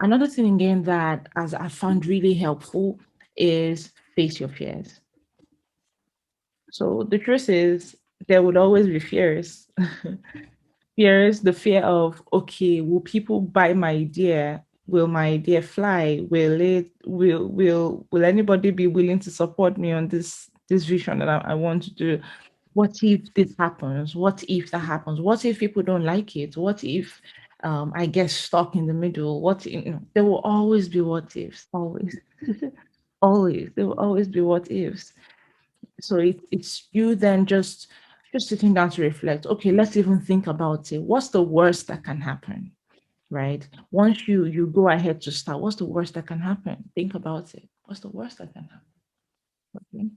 Another thing again that as I found really helpful is face your fears. So the truth is there would always be fears. Fears, the fear of, okay, will people buy my idea? Will my idea fly? Will anybody be willing to support me on this vision that I want to do? What if this happens? What if that happens? What if people don't like it? What if I get stuck in the middle? There will always be what ifs, always. Always. There will always be what ifs. So it's you then just sitting down to reflect. Okay, let's even think about it. What's the worst that can happen? Right? Once you go ahead to start, what's the worst that can happen? Think about it. What's the worst that can happen? Okay.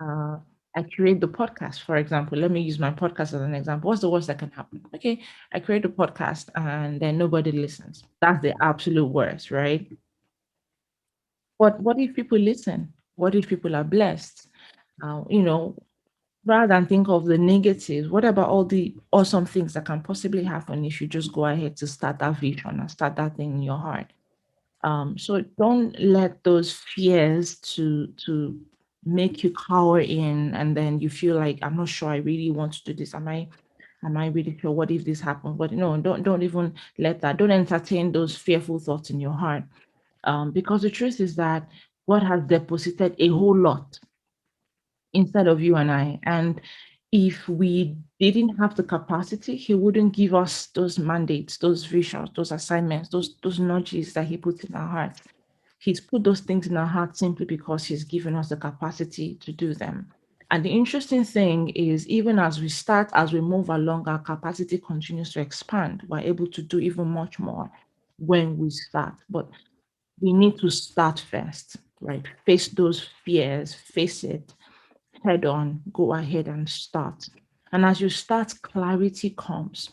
Uh, I create the podcast, for example. Let me use my podcast as an example. What's the worst that can happen? Okay, I create a podcast and then nobody listens. That's the absolute worst, right? What if people listen? What if people are blessed? You know, rather than think of the negatives, what about all the awesome things that can possibly happen if you just go ahead to start that vision and start that thing in your heart? So don't let those fears to make you cower in, and then you feel like, I'm not sure I really want to do this. Am I really sure? What if this happens? But no, don't even let that. Don't entertain those fearful thoughts in your heart, because the truth is that God has deposited a whole lot inside of you and I. And if we didn't have the capacity, He wouldn't give us those mandates, those visions, those assignments, those nudges that He puts in our hearts. He's put those things in our hearts simply because He's given us the capacity to do them. And the interesting thing is, even as we start, as we move along, our capacity continues to expand. We're able to do even much more when we start. But we need to start first, right? Face those fears, face it head on, go ahead and start. And as you start, clarity comes.